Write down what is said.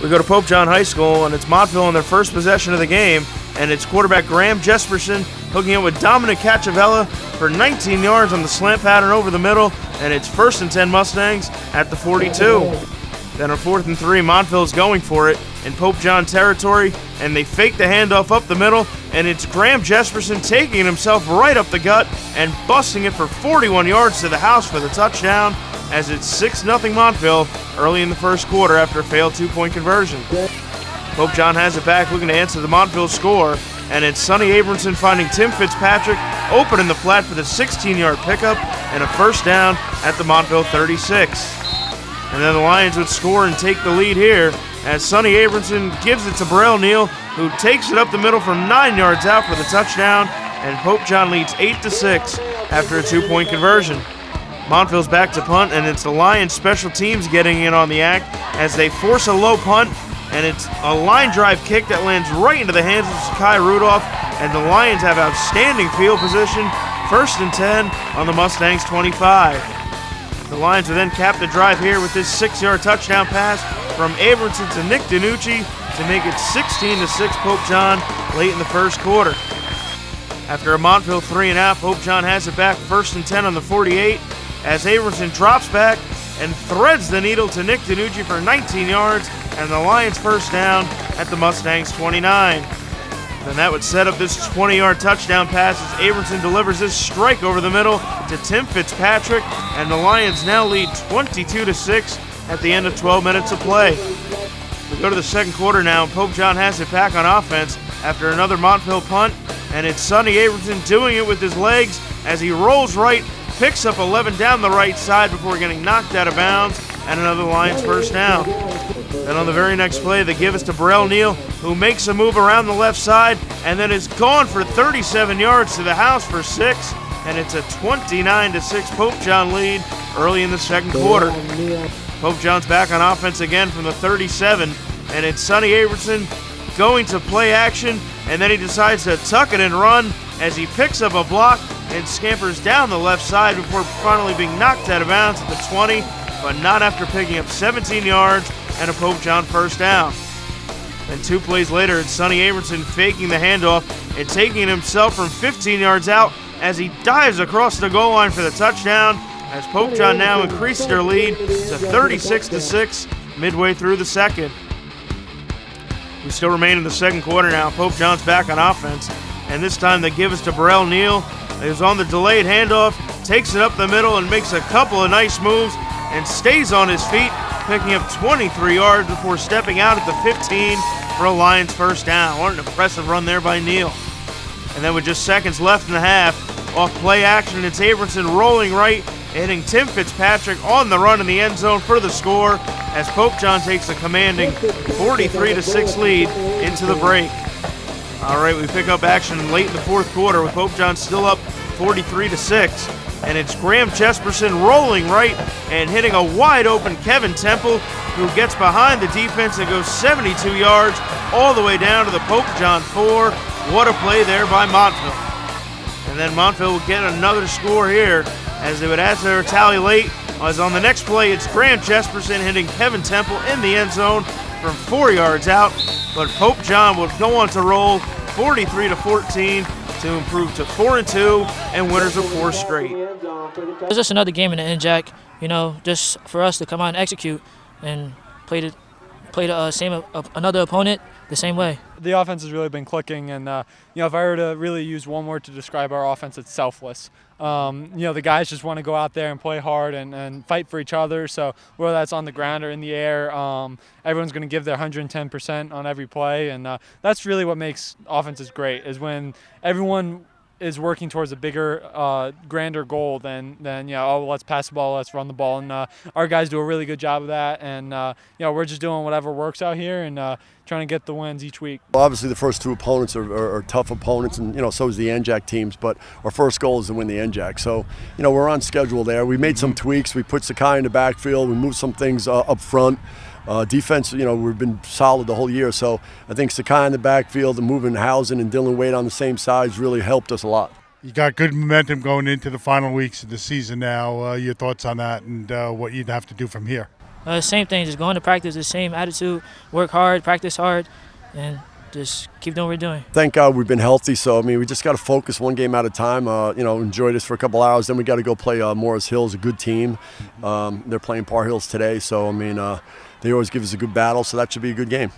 We go to Pope John High School, and it's Montville on their first possession of the game, and it's quarterback Graham Jesperson hooking it with Dominic Cacciavella for 19 yards on the slant pattern over the middle, and it's 1st and 10 Mustangs at the 42. Then on 4th and 3, Montville is going for it in Pope John territory, and they fake the handoff up the middle, and it's Graham Jesperson taking it himself right up the gut and busting it for 41 yards to the house for the touchdown, as it's 6-0 Montville early in the first quarter after a failed 2-point conversion. Pope John has it back looking to answer the Montville score, and it's Sonny Abramson finding Tim Fitzpatrick open in the flat for the 16-yard pickup and a first down at the Montville 36. And then the Lions would score and take the lead here as Sonny Abramson gives it to Burrell Neal, who takes it up the middle from 9 yards out for the touchdown, and Pope John leads 8-6 after a 2-point conversion. Montville's back to punt, and it's the Lions special teams getting in on the act as they force a low punt, and it's a line drive kick that lands right into the hands of Sakai Rudolph, and the Lions have outstanding field position, 1st and 10 on the Mustangs 25. The Lions will then cap the drive here with this 6-yard touchdown pass from Abramson to Nick DiNucci to make it 16-6 Pope John late in the first quarter. After a Montville 3-and-out, Pope John has it back 1st and 10 on the 48 as Abramson drops back and threads the needle to Nick DiNucci for 19 yards and the Lions first down at the Mustangs 29. Then that would set up this 20-yard touchdown pass as Abramson delivers this strike over the middle to Tim Fitzpatrick, and the Lions now lead 22-6 at the end of 12 minutes of play. We go to the second quarter now, and Pope John has it back on offense after another Montville punt, and it's Sonny Abramson doing it with his legs as he rolls right, picks up 11 down the right side before getting knocked out of bounds, and another Lions first down. Then on the very next play, they give us to Burrell Neal, who makes a move around the left side and then is gone for 37 yards to the house for 6, and it's a 29-6 Pope John lead early in the second quarter. Pope John's back on offense again from the 37, and it's Sonny Abramson going to play action, and then he decides to tuck it and run as he picks up a block and scampers down the left side before finally being knocked out of bounds at the 20, but not after picking up 17 yards and a Pope John first down. Then 2 plays later, it's Sonny Abramson faking the handoff and taking it himself from 15 yards out as he dives across the goal line for the touchdown, as Pope John now increases their lead to 36-6 midway through the second. We still remain in the second quarter now. Pope John's back on offense, and this time they give us to Burrell Neal. He's on the delayed handoff, takes it up the middle and makes a couple of nice moves and stays on his feet, picking up 23 yards before stepping out at the 15 for a Lions first down. What an impressive run there by Neal. And then with just seconds left in the half, off play action, it's Abramson rolling right, hitting Tim Fitzpatrick on the run in the end zone for the score as Pope John takes a commanding 43-6 lead into the break. All right, we pick up action late in the fourth quarter with Pope John still up 43-6. And it's Graham Jesperson rolling right and hitting a wide open Kevin Temple, who gets behind the defense and goes 72 yards all the way down to the Pope John 4. What a play there by Montville. And then Montville will get another score here as they would add to their tally late. As on the next play, it's Graham Jesperson hitting Kevin Temple in the end zone from 4 yards out. But Pope John would go on to roll 43-14 to improve to 4-2 and winners of 4 straight. It's just another game in the NJAC, just for us to come out and execute and play the same another opponent the same way. The offense has really been clicking, and if I were to really use one word to describe our offense, it's selfless. The guys just want to go out there and play hard and fight for each other. So whether that's on the ground or in the air, everyone's going to give their 110% on every play, and that's really what makes offenses great. Is when everyone is working towards a bigger, grander goal than let's pass the ball, let's run the ball, and our guys do a really good job of that. And we're just doing whatever works out here and trying to get the wins each week. Well, obviously, the first 2 opponents are tough opponents, and so is the NJAC teams. But our first goal is to win the NJAC. So we're on schedule there. We made some tweaks. We put Sakai in the backfield. We moved some things up front. Defense, we've been solid the whole year. So I think Sakai in the backfield and moving Housen and Dylan Wade on the same sides really helped us a lot. You got good momentum going into the final weeks of the season now. Your thoughts on that and what you'd have to do from here? Same thing, just going to practice, the same attitude, work hard, practice hard, and just keep doing what we're doing. Thank God we've been healthy, so I mean we just got to focus one game at a time. Enjoy this for a couple hours, then we got to go play Morris Hills, a good team. They're playing Par Hills today, so I mean they always give us a good battle, so that should be a good game.